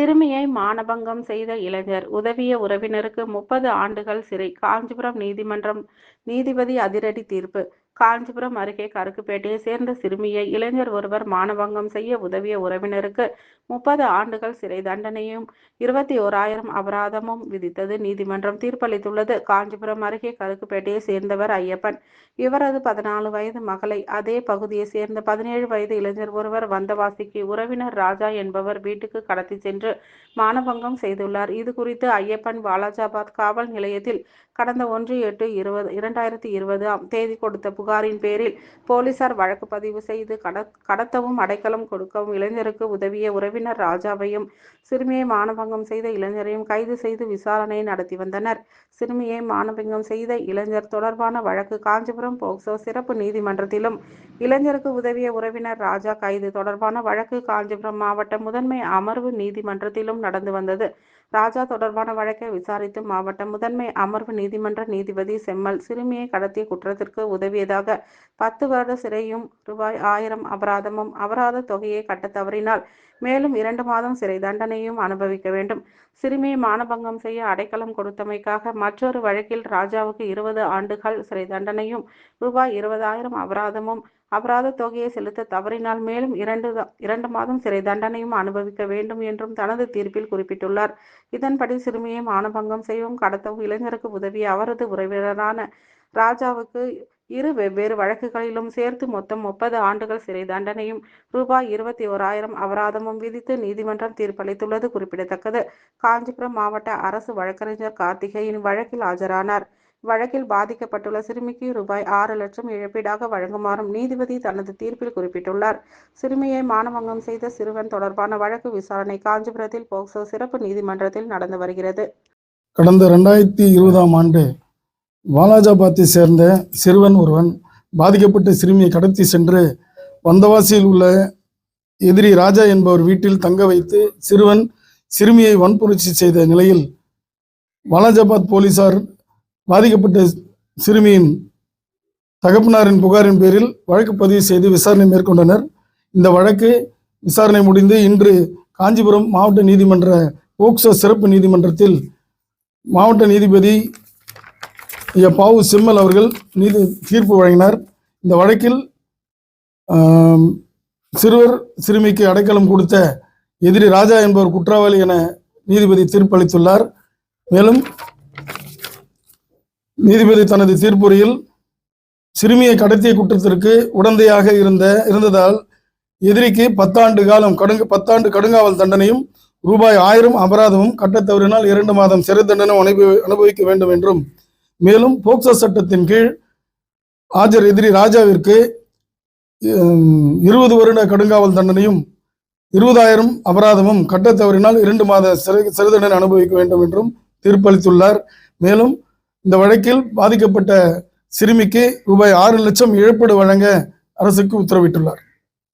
சிறுமியை மானபங்கம் செய்த இளைஞர் உதவிய உறவினருக்கு 30 ஆண்டுகள் சிறை. காஞ்சிபுரம் நீதிமன்றம் நீதிபதி அதிரடி தீர்ப்பு. காஞ்சிபுரம் அருகே கருக்குப்பேட்டையை சேர்ந்த சிறுமியை இளைஞர் ஒருவர் மானபங்கம் செய்ய உதவிய உறவினருக்கு 30 ஆண்டுகள் சிறை தண்டனையும் 21,000 அபராதமும் விதித்தது நீதிமன்றம் தீர்ப்பளித்துள்ளது. காஞ்சிபுரம் அருகே கருக்குப்பேட்டையை சேர்ந்தவர் ஐயப்பன். இவரது 14 வயது மகளை அதே பகுதியை சேர்ந்த 17 வயது இளைஞர் ஒருவர் வந்தவாசிக்கு உறவினர் ராஜா என்பவர் வீட்டுக்கு கடத்தி சென்று மானபங்கம் செய்துள்ளார். இது குறித்து ஐயப்பன் வாலாஜாபாத் காவல் நிலையத்தில் கடந்த 1/8/2020 தேதி கொடுத்த புகாரின் பேரில் போலீசார் வழக்கு பதிவு செய்து கடத்தவும் அடைக்கலம் கொடுக்கவும் இளைஞருக்கு உதவிய உறவினர் ராஜாவையும் சிறுமியை மானபங்கம் செய்த இளைஞரையும் கைது செய்து விசாரணை நடத்தி வந்தனர். சிறுமியை மானபங்கம் செய்த இளைஞர் தொடர்பான வழக்கு காஞ்சிபுரம் போக்சோ சிறப்பு நீதிமன்றத்திலும், இளைஞருக்கு உதவிய உறவினர் ராஜா கைது தொடர்பான வழக்கு காஞ்சிபுரம் மாவட்ட முதன்மை அமர்வு நீதிமன்றத்திலும் நடந்து வந்தது. ராஜா தொடர்பான வழக்கை விசாரித்து மாவட்ட முதன்மை அமர்வு நீதிமன்ற நீதிபதி செம்மல் சிறுமியை கடத்திய குற்றத்திற்கு உதவியதாக 10 வருட சிறையும் ரூ.1000 அபராதமும், அபராத தொகையை கட்ட தவறினால் மேலும் 2 மாதம் சிறை தண்டனையும் அனுபவிக்க வேண்டும். சிறுமியை மானபங்கம் செய்ய அடைக்கலம் கொடுத்தமைக்காக மற்றொரு வழக்கில் ராஜாவுக்கு 20 ஆண்டுகள் சிறை தண்டனையும் ரூ.20,000 அபராதமும், அபராத தொகையை செலுத்த தவறினால் மேலும் 2 மாதம் சிறை தண்டனையும் அனுபவிக்க வேண்டும் என்றும் தனது தீர்ப்பில் குறிப்பிட்டுள்ளார். இதன்படி சிறுமியை மானபங்கம் செய்யவும் கடத்தவும் இளைஞருக்கு உதவிய அவரது உறவினரான ராஜாவுக்கு 2 வெவ்வேறு வழக்குகளிலும் சேர்த்து மொத்தம் 30 ஆண்டுகள் சிறை தண்டனையும் ரூ.21,000 அபராதமும் விதித்து நீதிமன்றம் தீர்ப்பளித்துள்ளது குறிப்பிடத்தக்கது. காஞ்சிபுரம் மாவட்ட அரசு வழக்கறிஞர் கார்த்திகேயன் வழக்கில் ஆஜரானார். வழக்கில் பாதிக்கப்பட்டுள்ள சிறுமிக்கு ரூ.6 லட்சம் இழப்பீடாக வழங்குமாறும் நீதிபதி தனது தீர்ப்பில் குறிப்பிட்டுள்ளார். சிறுமியை மானபங்கம் செய்த சிறுவன் தொடர்பான வழக்கு விசாரணை காஞ்சிபுரத்தில் போக்சோ சிறப்பு நீதிமன்றத்தில் நடந்து வருகிறது. கடந்த 2020ஆம் ஆண்டு வாலாஜாபாத்தை சேர்ந்த சிறுவன் ஒருவன் பாதிக்கப்பட்ட சிறுமியை கடத்தி சென்று வந்தவாசியில் உள்ள எதிரி ராஜா என்பவர் வீட்டில் தங்க வைத்து சிறுமியை வன்புணர்ச்சி செய்த நிலையில் வாலாஜாபாத் போலீசார் பாதிக்கப்பட்ட சிறுமியின் தகப்பனாரின் புகாரின் பேரில் வழக்கு பதிவு செய்து விசாரணை மேற்கொண்டனர். இந்த வழக்கு விசாரணை முடிந்து இன்று காஞ்சிபுரம் மாவட்ட நீதிமன்ற போக்சோ சிறப்பு நீதிமன்றத்தில் மாவட்ட நீதிபதி பாவு செம்மல் அவர்கள் தீர்ப்பு வழங்கினார். இந்த வழக்கில் சிறுமிக்கு அடைக்கலம் கொடுத்த எதிரி ராஜா என்பவர் குற்றவாளி என நீதிபதி தீர்ப்பளித்துள்ளார். மேலும் நீதிபதி தனது தீர்ப்புரையில் சிறுமியை கடத்திய குற்றத்திற்கு உடந்தையாக இருந்ததால் எதிரிக்கு 10 ஆண்டு கடுங்காவல் தண்டனையும் ரூ.1000 அபராதமும் கட்ட தவறினால் 2 மாதம் சிறை தண்டனை அனுபவிக்க வேண்டும் என்றும், மேலும் போக்சோ சட்டத்தின் கீழ் ஆஜர் எதிரி ராஜாவிற்கு 20 வருட கடுங்காவல் தண்டனையும் 20,000 அபராதமும் கட்ட தவறினால் 2 மாத சிறை தண்டனை அனுபவிக்க வேண்டும் என்றும் தீர்ப்பளித்துள்ளார். மேலும் இந்த வழக்கில் பாதிக்கப்பட்ட சிறுமிக்கு ரூ.6 லட்சம் இழப்பீடு வழங்க அரசுக்கு உத்தரவிட்டுள்ளார்.